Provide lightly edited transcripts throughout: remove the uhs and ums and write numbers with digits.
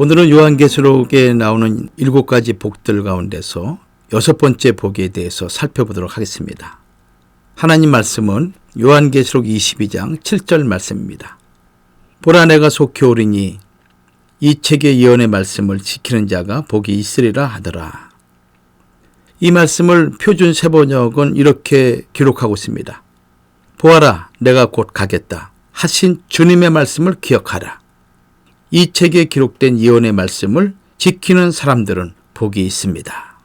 오늘은 요한계시록에 나오는 7가지 복들 가운데서 6번째 복에 대해서 살펴보도록 하겠습니다. 하나님 말씀은 요한계시록 22장 7절 말씀입니다. 보라, 내가 속히 오리니 이 책의 예언의 말씀을 지키는 자가 복이 있으리라 하더라. 이 말씀을 표준 세번역은 이렇게 기록하고 있습니다. 보아라, 내가 곧 가겠다 하신 주님의 말씀을 기억하라. 이 책에 기록된 예언의 말씀을 지키는 사람들은 복이 있습니다.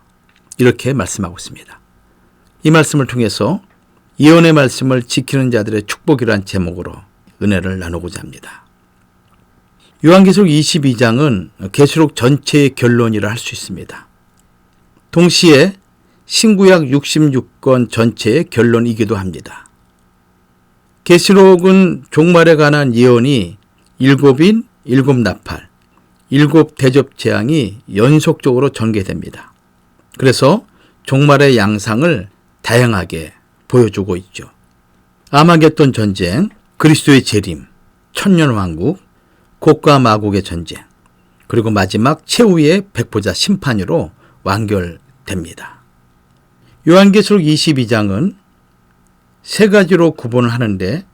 이렇게 말씀하고 있습니다. 이 말씀을 통해서 예언의 말씀을 지키는 자들의 축복이란 제목으로 은혜를 나누고자 합니다. 요한계시록 22장은 계시록 전체의 결론이라 할 수 있습니다. 동시에 신구약 66권 전체의 결론이기도 합니다. 계시록은 종말에 관한 예언이 7인 7나팔, 7대접 재앙이 연속적으로 전개됩니다. 그래서 종말의 양상을 다양하게 보여주고 있죠. 아마겟돈 전쟁, 그리스도의 재림, 천년왕국, 곡과 마곡의 전쟁, 그리고 마지막 최후의 백보자 심판으로 완결됩니다. 요한계시록 22장은 세 가지로 구분을 하는데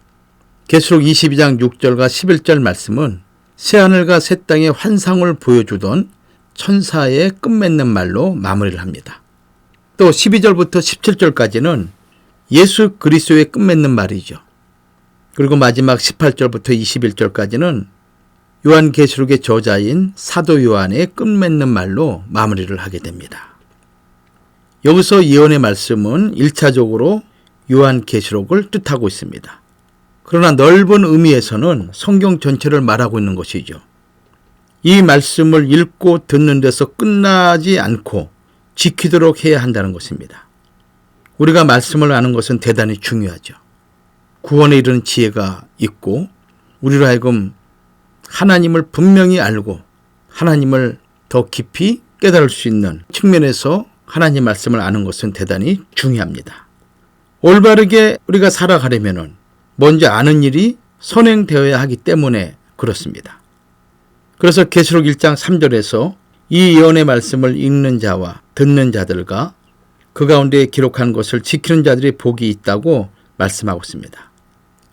계시록 22장 6절과 11절 말씀은 새하늘과 새 땅의 환상을 보여주던 천사의 끝맺는 말로 마무리를 합니다. 또 12절부터 17절까지는 예수 그리스도의 끝맺는 말이죠. 그리고 마지막 18절부터 21절까지는 요한계시록의 저자인 사도 요한의 끝맺는 말로 마무리를 하게 됩니다. 여기서 예언의 말씀은 1차적으로 요한계시록을 뜻하고 있습니다. 그러나 넓은 의미에서는 성경 전체를 말하고 있는 것이죠. 이 말씀을 읽고 듣는 데서 끝나지 않고 지키도록 해야 한다는 것입니다. 우리가 말씀을 아는 것은 대단히 중요하죠. 구원에 이르는 지혜가 있고 우리로 하여금 하나님을 분명히 알고 하나님을 더 깊이 깨달을 수 있는 측면에서 하나님 말씀을 아는 것은 대단히 중요합니다. 올바르게 우리가 살아가려면 먼저 아는 일이 선행되어야 하기 때문에 그렇습니다. 그래서 계시록 1장 3절에서 이 예언의 말씀을 읽는 자와 듣는 자들과 그 가운데 기록한 것을 지키는 자들이 복이 있다고 말씀하고 있습니다.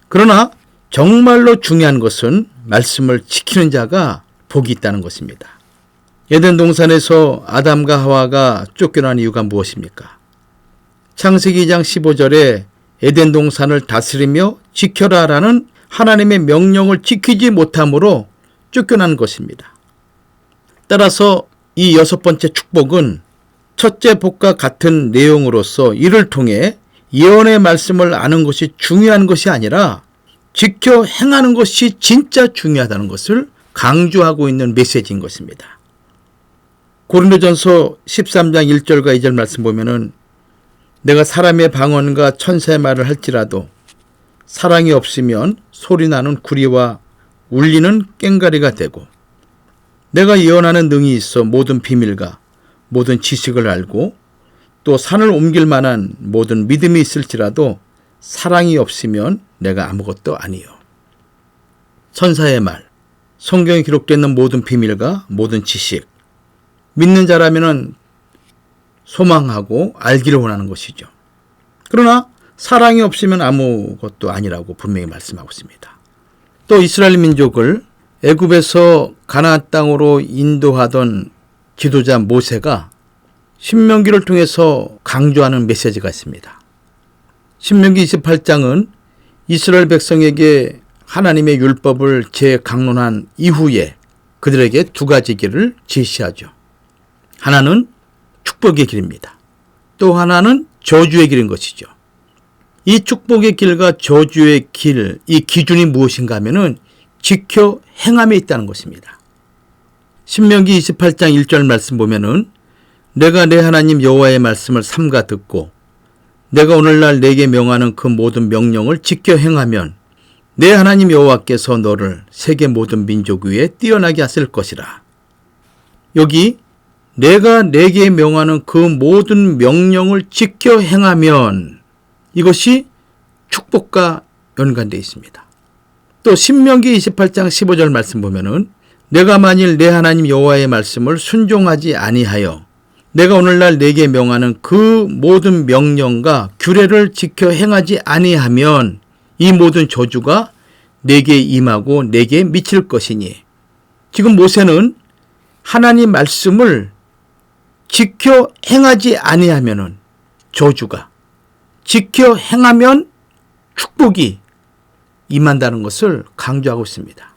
그러나 정말로 중요한 것은 말씀을 지키는 자가 복이 있다는 것입니다. 에덴 동산에서 아담과 하와가 쫓겨난 이유가 무엇입니까? 창세기 2장 15절에 에덴 동산을 다스리며 지켜라라는 하나님의 명령을 지키지 못함으로 쫓겨난 것입니다. 따라서 이 6번째 축복은 첫째 복과 같은 내용으로서 이를 통해 예언의 말씀을 아는 것이 중요한 것이 아니라 지켜 행하는 것이 진짜 중요하다는 것을 강조하고 있는 메시지인 것입니다. 고린도전서 13장 1절과 2절 말씀 보면은 내가 사람의 방언과 천사의 말을 할지라도 사랑이 없으면 소리나는 구리와 울리는 꽹과리가 되고 내가 예언하는 능이 있어 모든 비밀과 모든 지식을 알고 또 산을 옮길 만한 모든 믿음이 있을지라도 사랑이 없으면 내가 아무것도 아니요. 천사의 말, 성경에 기록되는 모든 비밀과 모든 지식, 믿는 자라면 소망하고 알기를 원하는 것이죠. 그러나 사랑이 없으면 아무것도 아니라고 분명히 말씀하고 있습니다. 또 이스라엘 민족을 애굽에서 가나안 땅으로 인도하던 지도자 모세가 신명기를 통해서 강조하는 메시지가 있습니다. 신명기 28장은 이스라엘 백성에게 하나님의 율법을 재강론한 이후에 그들에게 2가지 길을 제시하죠. 하나는 축복의 길입니다. 또 하나는 저주의 길인 것이죠. 이 축복의 길과 저주의 길, 이 기준이 무엇인가 하면은 지켜 행함에 있다는 것입니다. 신명기 28장 1절 말씀 보면은 내가 내 하나님 여호와의 말씀을 삼가 듣고 내가 오늘날 내게 명하는 그 모든 명령을 지켜 행하면 내 하나님 여호와께서 너를 세계 모든 민족 위에 뛰어나게 하실 것이라. 여기 내가 내게 명하는 그 모든 명령을 지켜 행하면 이것이 축복과 연관되어 있습니다. 또 신명기 28장 15절 말씀 보면은 내가 만일 내 하나님 여호와의 말씀을 순종하지 아니하여 내가 오늘날 내게 명하는 그 모든 명령과 규례를 지켜 행하지 아니하면 이 모든 저주가 내게 임하고 내게 미칠 것이니. 지금 모세는 하나님 말씀을 지켜 행하지 아니하면은 저주가, 지켜 행하면 축복이 임한다는 것을 강조하고 있습니다.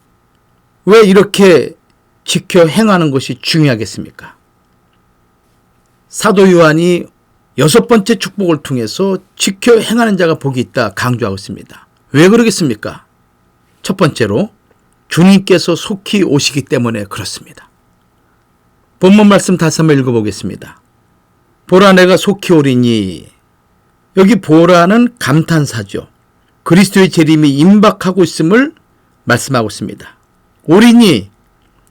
왜 이렇게 지켜 행하는 것이 중요하겠습니까? 사도 요한이 6번째 축복을 통해서 지켜 행하는 자가 복이 있다 강조하고 있습니다. 왜 그러겠습니까? 첫 번째로 주님께서 속히 오시기 때문에 그렇습니다. 본문 말씀 다시 한번 읽어보겠습니다. 보라 내가 속히 오리니. 여기 보라는 감탄사죠. 그리스도의 재림이 임박하고 있음을 말씀하고 있습니다. 오리니,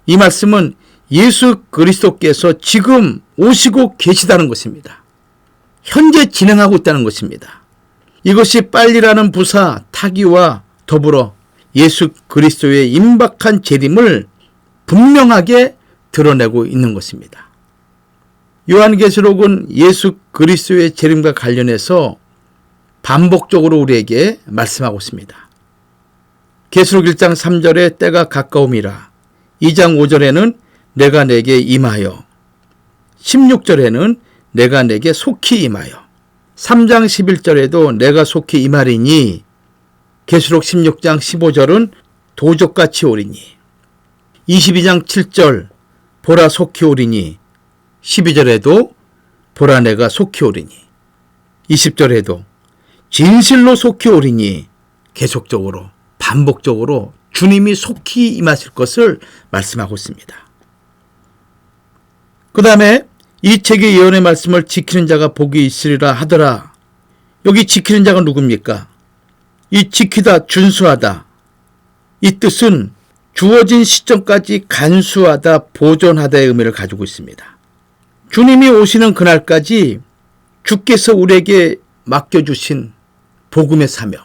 이 말씀은 예수 그리스도께서 지금 오시고 계시다는 것입니다. 현재 진행하고 있다는 것입니다. 이것이 빨리라는 부사 타기와 더불어 예수 그리스도의 임박한 재림을 분명하게 드러내고 있는 것입니다. 요한계시록은 예수 그리스도의 재림과 관련해서 반복적으로 우리에게 말씀하고 있습니다. 계시록 1장 3절에 때가 가까움이라, 2장 5절에는 내가 내게 임하여, 16절에는 내가 내게 속히 임하여, 3장 11절에도 내가 속히 임하리니, 계시록 16장 15절은 도적같이 오리니, 22장 7절 보라 속히 오리니, 12절에도 보라 내가 속히 오리니, 20절에도 진실로 속히 오리니, 계속적으로 반복적으로 주님이 속히 임하실 것을 말씀하고 있습니다. 그 다음에 이 책의 예언의 말씀을 지키는 자가 복이 있으리라 하더라. 여기 지키는 자가 누굽니까? 이 지키다, 준수하다. 이 뜻은 주어진 시점까지 간수하다, 보존하다의 의미를 가지고 있습니다. 주님이 오시는 그날까지 주께서 우리에게 맡겨주신 복음의 사명,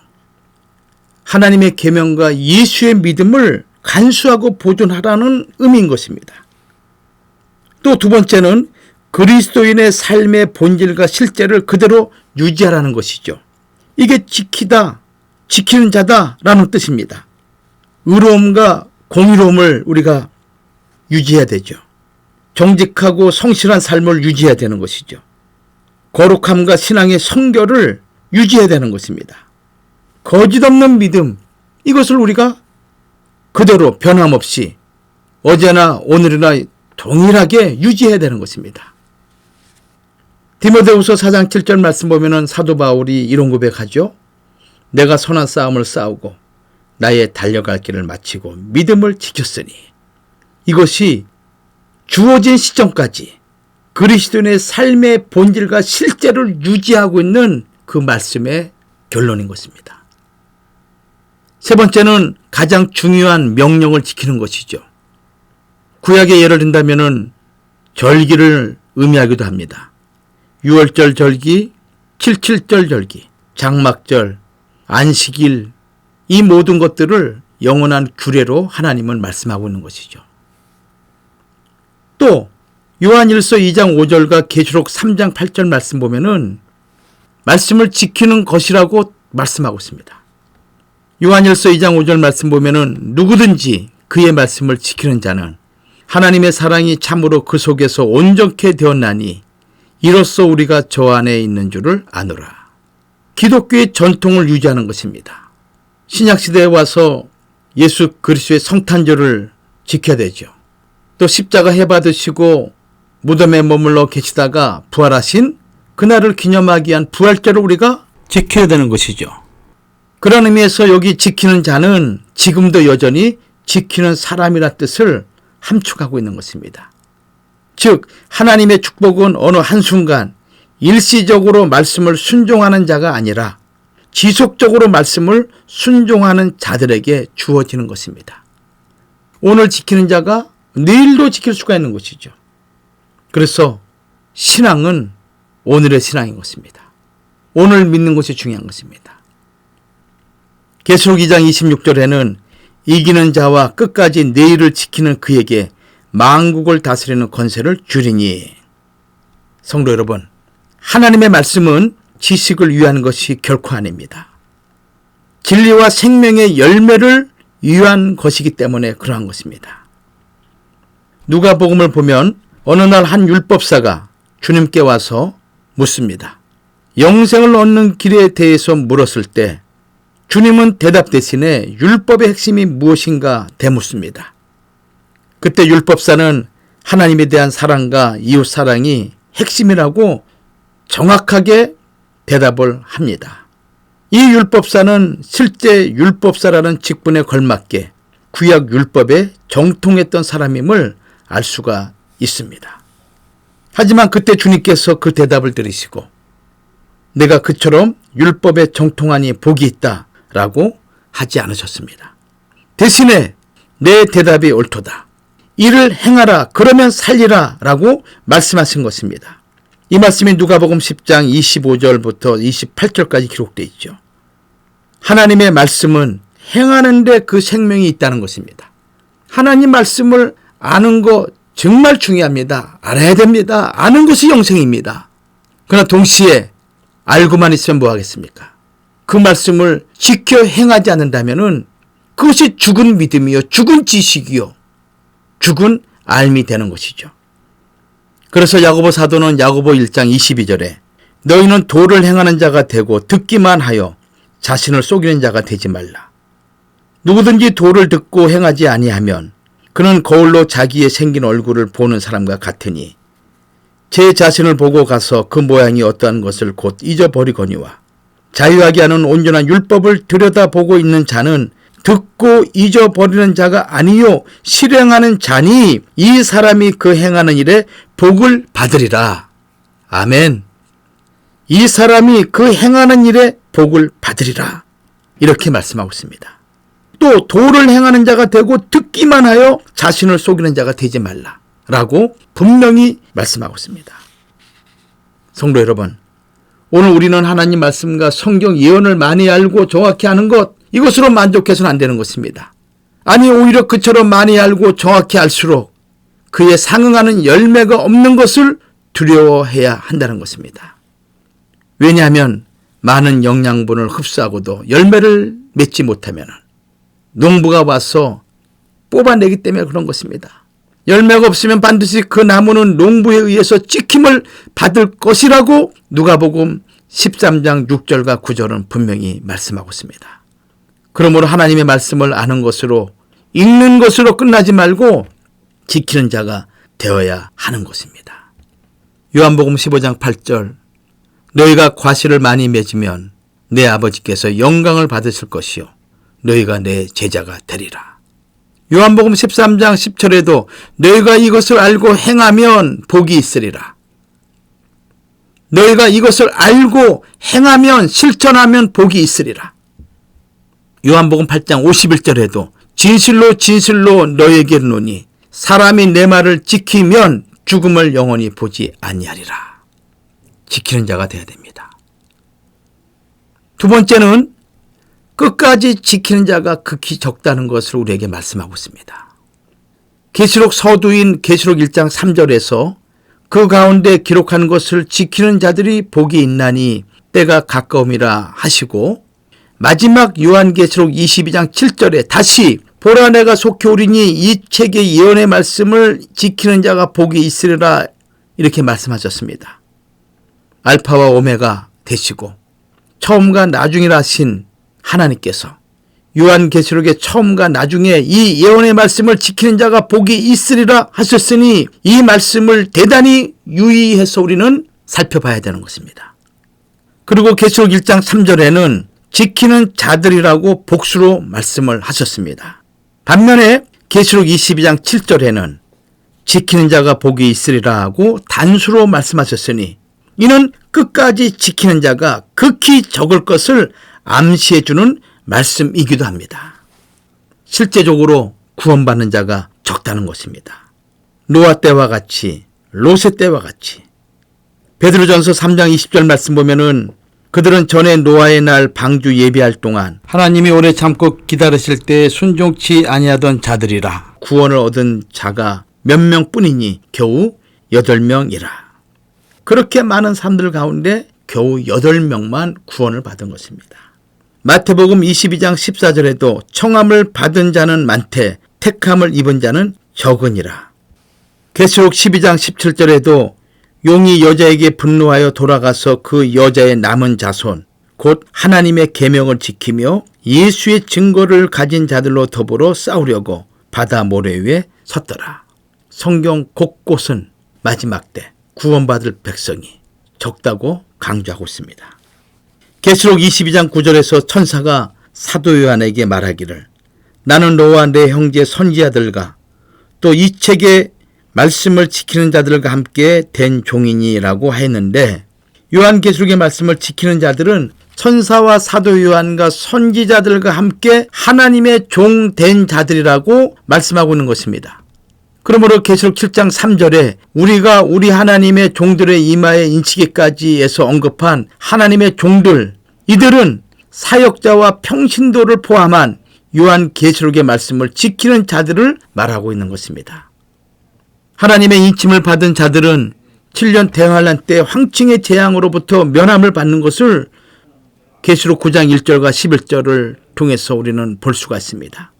하나님의 계명과 예수의 믿음을 간수하고 보존하라는 의미인 것입니다. 또 두 번째는 그리스도인의 삶의 본질과 실제를 그대로 유지하라는 것이죠. 이게 지키다, 지키는 자다라는 뜻입니다. 의로움과 공의로움을 우리가 유지해야 되죠. 정직하고 성실한 삶을 유지해야 되는 것이죠. 거룩함과 신앙의 성결을 유지해야 되는 것입니다. 거짓 없는 믿음, 이것을 우리가 그대로 변함없이 어제나 오늘이나 동일하게 유지해야 되는 것입니다. 디모데후서 4장 7절 말씀 보면은 사도 바울이 이런 고백하죠. 내가 선한 싸움을 싸우고 나의 달려갈 길을 마치고 믿음을 지켰으니. 이것이 주어진 시점까지 그리스도인의 삶의 본질과 실제를 유지하고 있는 그 말씀의 결론인 것입니다. 세 번째는 가장 중요한 명령을 지키는 것이죠. 구약의 예를 든다면 절기를 의미하기도 합니다. 6월절 절기, 77절 절기, 장막절, 안식일, 이 모든 것들을 영원한 규례로 하나님은 말씀하고 있는 것이죠. 또 요한일서 2장 5절과 계시록 3장 8절 말씀 보면은 말씀을 지키는 것이라고 말씀하고 있습니다. 요한일서 2장 5절 말씀 보면은 누구든지 그의 말씀을 지키는 자는 하나님의 사랑이 참으로 그 속에서 온전케 되었나니 이로써 우리가 저 안에 있는 줄을 아노라. 기독교의 전통을 유지하는 것입니다. 신약시대에 와서 예수 그리스도의 성탄절을 지켜야 되죠. 또 십자가 해받으시고 무덤에 머물러 계시다가 부활하신 그날을 기념하기 위한 부활절을 우리가 지켜야 되는 것이죠. 그런 의미에서 여기 지키는 자는 지금도 여전히 지키는 사람이라 뜻을 함축하고 있는 것입니다. 즉 하나님의 축복은 어느 한순간 일시적으로 말씀을 순종하는 자가 아니라 지속적으로 말씀을 순종하는 자들에게 주어지는 것입니다. 오늘 지키는 자가 내일도 지킬 수가 있는 것이죠. 그래서 신앙은 오늘의 신앙인 것입니다. 오늘 믿는 것이 중요한 것입니다. 계시록 2장 26절에는 이기는 자와 끝까지 내일을 지키는 그에게 만국을 다스리는 권세를 주리니. 성도 여러분, 하나님의 말씀은 지식을 위한 것이 결코 아닙니다. 진리와 생명의 열매를 위한 것이기 때문에 그러한 것입니다. 누가복음을 보면 어느 날 한 율법사가 주님께 와서 묻습니다. 영생을 얻는 길에 대해서 물었을 때 주님은 대답 대신에 율법의 핵심이 무엇인가 되묻습니다. 그때 율법사는 하나님에 대한 사랑과 이웃 사랑이 핵심이라고 정확하게 대답을 합니다. 이 율법사는 실제 율법사라는 직분에 걸맞게 구약 율법에 정통했던 사람임을 알 수가 있습니다. 하지만 그때 주님께서 그 대답을 들으시고 내가 그처럼 율법에 정통하니 복이 있다 라고 하지 않으셨습니다. 대신에 내 대답이 옳도다. 이를 행하라 그러면 살리라 라고 말씀하신 것입니다. 이 말씀이 누가복음 10장 25절부터 28절까지 기록되어 있죠. 하나님의 말씀은 행하는 데 그 생명이 있다는 것입니다. 하나님 말씀을 아는 거 정말 중요합니다. 알아야 됩니다. 아는 것이 영생입니다. 그러나 동시에 알고만 있으면 뭐 하겠습니까? 그 말씀을 지켜 행하지 않는다면 그것이 죽은 믿음이요, 죽은 지식이요, 죽은 알미 되는 것이죠. 그래서 야고보 사도는 야고보 1장 22절에 너희는 도를 행하는 자가 되고 듣기만 하여 자신을 속이는 자가 되지 말라. 누구든지 도를 듣고 행하지 아니하면 그는 거울로 자기의 생긴 얼굴을 보는 사람과 같으니 제 자신을 보고 가서 그 모양이 어떠한 것을 곧 잊어버리거니와 자유하게 하는 온전한 율법을 들여다보고 있는 자는 듣고 잊어버리는 자가 아니요 실행하는 자니 이 사람이 그 행하는 일에 복을 받으리라. 아멘. 이 사람이 그 행하는 일에 복을 받으리라. 이렇게 말씀하고 있습니다. 또 도를 행하는 자가 되고 듣기만 하여 자신을 속이는 자가 되지 말라 라고 분명히 말씀하고 있습니다. 성도 여러분, 오늘 우리는 하나님 말씀과 성경 예언을 많이 알고 정확히 아는 것, 이것으로 만족해서는 안 되는 것입니다. 아니 오히려 그처럼 많이 알고 정확히 알수록 그에 상응하는 열매가 없는 것을 두려워해야 한다는 것입니다. 왜냐하면 많은 영양분을 흡수하고도 열매를 맺지 못하면 농부가 와서 뽑아내기 때문에 그런 것입니다. 열매가 없으면 반드시 그 나무는 농부에 의해서 찍힘을 받을 것이라고 누가복음 13장 6절과 9절은 분명히 말씀하고 있습니다. 그러므로 하나님의 말씀을 아는 것으로 읽는 것으로 끝나지 말고 지키는 자가 되어야 하는 것입니다. 요한복음 15장 8절 너희가 과실을 많이 맺으면 내 아버지께서 영광을 받으실 것이요 너희가 내 제자가 되리라. 요한복음 13장 10절에도 너희가 이것을 알고 행하면 복이 있으리라. 너희가 이것을 알고 행하면 실천하면 복이 있으리라. 요한복음 8장 51절에도 진실로 진실로 너희에게 이르노니 사람이 내 말을 지키면 죽음을 영원히 보지 아니하리라. 지키는 자가 되어야 됩니다. 두 번째는 끝까지 지키는 자가 극히 적다는 것을 우리에게 말씀하고 있습니다. 계시록 서두인 계시록 1장 3절에서 그 가운데 기록한 것을 지키는 자들이 복이 있나니 때가 가까움이라 하시고 마지막 요한계시록 22장 7절에 다시 보라 내가 속히 오리니 이 책의 예언의 말씀을 지키는 자가 복이 있으리라 이렇게 말씀하셨습니다. 알파와 오메가 되시고 처음과 나중이라 하신 하나님께서 요한계시록의 처음과 나중에 이 예언의 말씀을 지키는 자가 복이 있으리라 하셨으니 이 말씀을 대단히 유의해서 우리는 살펴봐야 되는 것입니다. 그리고 계시록 1장 3절에는 지키는 자들이라고 복수로 말씀을 하셨습니다. 반면에 계시록 22장 7절에는 지키는 자가 복이 있으리라 하고 단수로 말씀하셨으니 이는 끝까지 지키는 자가 극히 적을 것을 암시해주는 말씀이기도 합니다. 실제적으로 구원받는 자가 적다는 것입니다. 노아 때와 같이 롯의 때와 같이 베드로전서 3장 20절 말씀 보면은 그들은 전에 노아의 날 방주 예비할 동안 하나님이 오래 참고 기다리실 때 순종치 아니하던 자들이라. 구원을 얻은 자가 몇 명뿐이니 겨우 8명이라. 그렇게 많은 사람들 가운데 겨우 8명만 구원을 받은 것입니다. 마태복음 22장 14절에도 청함을 받은 자는 많되 택함을 입은 자는 적으니라. 계시록 12장 17절에도 용이 여자에게 분노하여 돌아가서 그 여자의 남은 자손 곧 하나님의 계명을 지키며 예수의 증거를 가진 자들로 더불어 싸우려고 바다 모래 위에 섰더라. 성경 곳곳은 마지막 때 구원받을 백성이 적다고 강조하고 있습니다. 계시록 22장 9절에서 천사가 사도 요한에게 말하기를 나는 너와 내 형제 선지자들과 또 이 책의 말씀을 지키는 자들과 함께 된 종이니라고 했는데 요한계시록의 말씀을 지키는 자들은 천사와 사도 요한과 선지자들과 함께 하나님의 종 된 자들이라고 말씀하고 있는 것입니다. 그러므로 계시록 7장 3절에 우리가 우리 하나님의 종들의 이마에 인치기까지에서 언급한 하나님의 종들, 이들은 사역자와 평신도를 포함한 요한계시록의 말씀을 지키는 자들을 말하고 있는 것입니다. 하나님의 인침을 받은 자들은 7년 대환란 때 황충의 재앙으로부터 면함을 받는 것을 계시록 9장 1절과 11절을 통해서 우리는 볼 수가 있습니다.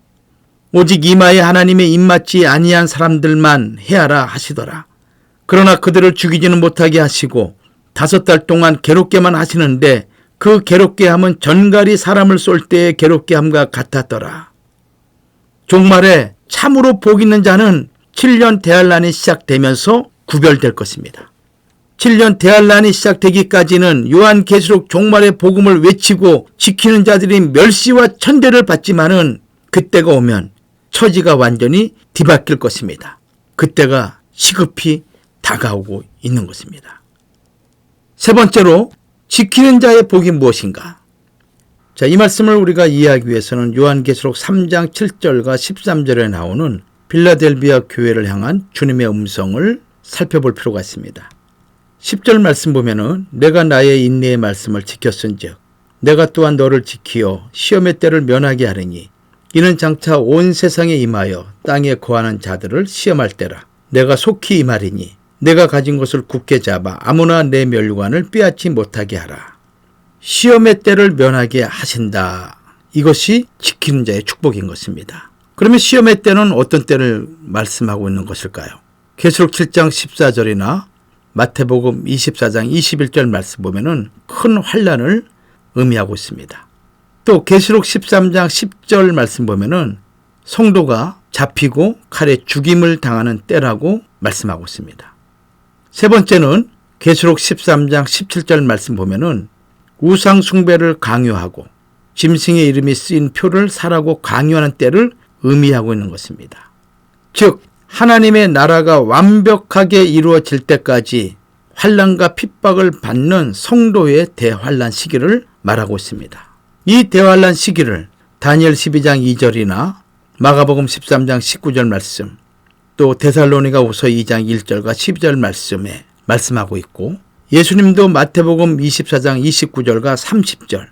오직 이마에 하나님의 입맞지 아니한 사람들만 해하라 하시더라. 그러나 그들을 죽이지는 못하게 하시고 5달 동안 괴롭게만 하시는데 그 괴롭게 함은 전갈이 사람을 쏠 때의 괴롭게 함과 같았더라. 종말에 참으로 복 있는 자는 7년 대환란이 시작되면서 구별될 것입니다. 7년 대환란이 시작되기까지는 요한계시록 종말의 복음을 외치고 지키는 자들이 멸시와 천대를 받지만은 그때가 오면 처지가 완전히 뒤바뀔 것입니다. 그때가 시급히 다가오고 있는 것입니다. 세 번째로 지키는 자의 복이 무엇인가? 자, 이 말씀을 우리가 이해하기 위해서는 요한계시록 3장 7절과 13절에 나오는 빌라델비아 교회를 향한 주님의 음성을 살펴볼 필요가 있습니다. 10절 말씀 보면은 내가 나의 인내의 말씀을 지켰은즉 내가 또한 너를 지키어 시험의 때를 면하게 하리니 이는 장차 온 세상에 임하여 땅에 거하는 자들을 시험할 때라. 내가 속히 임하리니 내가 가진 것을 굳게 잡아 아무나 내 멸관을 빼앗지 못하게 하라. 시험의 때를 면하게 하신다. 이것이 지키는 자의 축복인 것입니다. 그러면 시험의 때는 어떤 때를 말씀하고 있는 것일까요? 계시록 7장 14절이나 마태복음 24장 21절 말씀 보면은 큰 환난을 의미하고 있습니다. 또 계시록 13장 10절 말씀 보면은 성도가 잡히고 칼에 죽임을 당하는 때라고 말씀하고 있습니다. 세 번째는 계시록 13장 17절 말씀 보면은 우상 숭배를 강요하고 짐승의 이름이 쓰인 표를 사라고 강요하는 때를 의미하고 있는 것입니다. 즉 하나님의 나라가 완벽하게 이루어질 때까지 환난과 핍박을 받는 성도의 대환난 시기를 말하고 있습니다. 이 대환난 시기를 다니엘 12장 2절이나 마가복음 13장 19절 말씀, 또 데살로니가후서 2장 1절과 12절 말씀에 말씀하고 있고 예수님도 마태복음 24장 29절과 30절,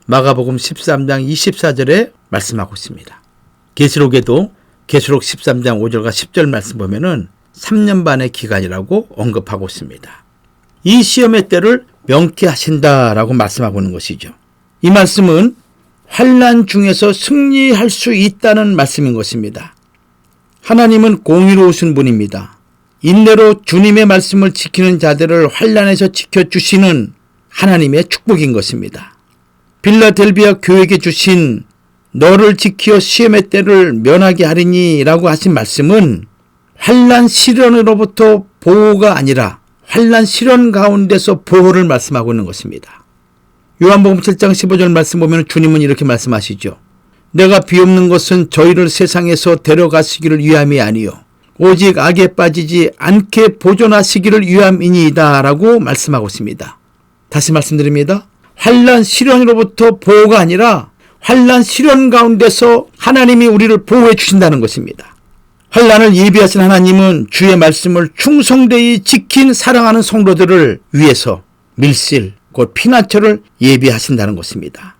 마가복음 13장 24절에 말씀하고 있습니다. 계시록에도 계시록 13장 5절과 10절 말씀 보면은 3년 반의 기간이라고 언급하고 있습니다. 이 시험의 때를 명쾌하신다라고 말씀하고 있는 것이죠. 이 말씀은 환난 중에서 승리할 수 있다는 말씀인 것입니다. 하나님은 공의로우신 분입니다. 인내로 주님의 말씀을 지키는 자들을 환난에서 지켜주시는 하나님의 축복인 것입니다. 빌라델비아 교회에게 주신 너를 지키어 시험의 때를 면하게 하리니 라고 하신 말씀은 환난 시련으로부터 보호가 아니라 환난 시련 가운데서 보호를 말씀하고 있는 것입니다. 요한복음 7장 15절 말씀 보면 주님은 이렇게 말씀하시죠. 내가 비옵는 것은 저희를 세상에서 데려가시기를 위함이 아니요 오직 악에 빠지지 않게 보존하시기를 위함이니이다 라고 말씀하고 있습니다. 다시 말씀드립니다. 환난 시련으로부터 보호가 아니라 환난 시련 가운데서 하나님이 우리를 보호해 주신다는 것입니다. 환난을 예비하신 하나님은 주의 말씀을 충성되이 지킨 사랑하는 성도들을 위해서 밀실, 곧 피난처를 예비하신다는 것입니다.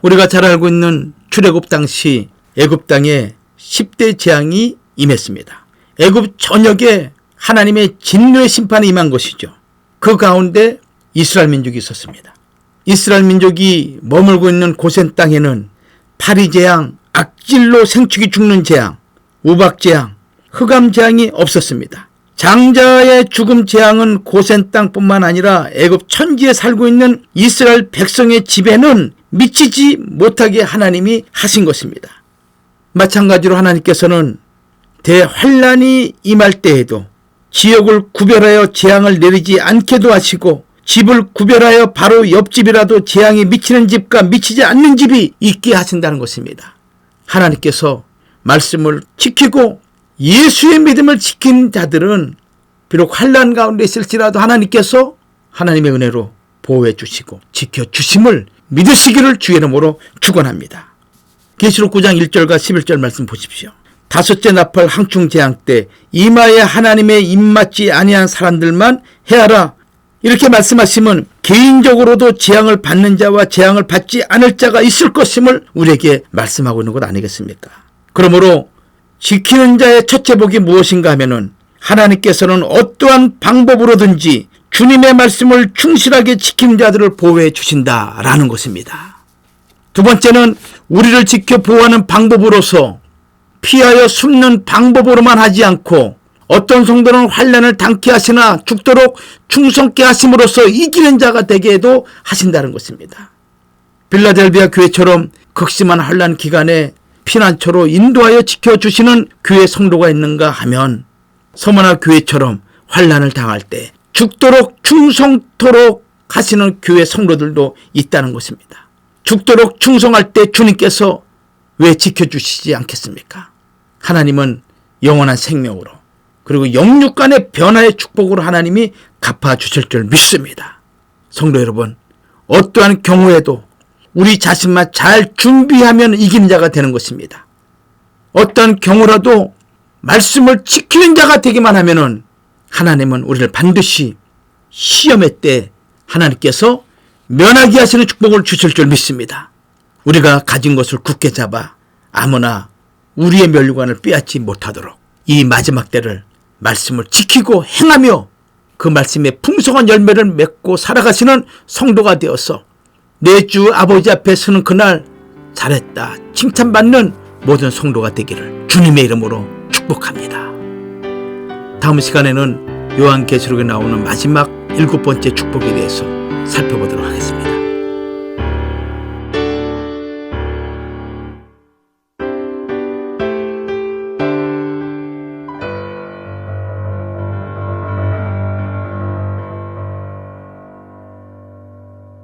우리가 잘 알고 있는 출애굽 당시 애굽 땅에 10대 재앙이 임했습니다. 애굽 전역에 하나님의 진노의 심판이 임한 것이죠. 그 가운데 이스라엘 민족이 있었습니다. 이스라엘 민족이 머물고 있는 고센 땅에는 파리 재앙, 악질로 생축이 죽는 재앙, 우박 재앙, 흑암 재앙이 없었습니다. 장자의 죽음 재앙은 고센 땅뿐만 아니라 애굽 천지에 살고 있는 이스라엘 백성의 집에는 미치지 못하게 하나님이 하신 것입니다. 마찬가지로 하나님께서는 대환란이 임할 때에도 지역을 구별하여 재앙을 내리지 않게도 하시고 집을 구별하여 바로 옆집이라도 재앙이 미치는 집과 미치지 않는 집이 있게 하신다는 것입니다. 하나님께서 말씀을 지키고 예수의 믿음을 지킨 자들은 비록 환난 가운데 있을지라도 하나님께서 하나님의 은혜로 보호해 주시고 지켜주심을 믿으시기를 주의 이름으로 축원합니다. 계시록 9장 1절과 11절 말씀 보십시오. 다섯째 나팔 항충 재앙 때 이마에 하나님의 입맞지 아니한 사람들만 해하라. 이렇게 말씀하시면 개인적으로도 재앙을 받는 자와 재앙을 받지 않을 자가 있을 것임을 우리에게 말씀하고 있는 것 아니겠습니까? 그러므로 지키는 자의 첫째 복이 무엇인가 하면은 하나님께서는 어떠한 방법으로든지 주님의 말씀을 충실하게 지키는 자들을 보호해 주신다라는 것입니다. 두 번째는 우리를 지켜 보호하는 방법으로서 피하여 숨는 방법으로만 하지 않고 어떤 성도는 환난을 당케 하시나 죽도록 충성케 하심으로써 이기는 자가 되게 해도 하신다는 것입니다. 빌라델비아 교회처럼 극심한 환난 기간에 피난처로 인도하여 지켜주시는 교회 성도가 있는가 하면 서머나 교회처럼 환난을 당할 때 죽도록 충성토록 하시는 교회 성도들도 있다는 것입니다. 죽도록 충성할 때 주님께서 왜 지켜주시지 않겠습니까? 하나님은 영원한 생명으로 그리고 영육간의 변화의 축복으로 하나님이 갚아주실 줄 믿습니다. 성도 여러분, 어떠한 경우에도 우리 자신만 잘 준비하면 이기는 자가 되는 것입니다. 어떠한 경우라도 말씀을 지키는 자가 되기만 하면은 하나님은 우리를 반드시 시험의 때 하나님께서 면하게 하시는 축복을 주실 줄 믿습니다. 우리가 가진 것을 굳게 잡아 아무나 우리의 멸류관을 빼앗지 못하도록 이 마지막 때를 말씀을 지키고 행하며 그 말씀의 풍성한 열매를 맺고 살아가시는 성도가 되어서 내 주 아버지 앞에 서는 그날 잘했다 칭찬받는 모든 성도가 되기를 주님의 이름으로 축복합니다. 다음 시간에는 요한계시록에 나오는 마지막 7번째 축복에 대해서 살펴보도록 하겠습니다.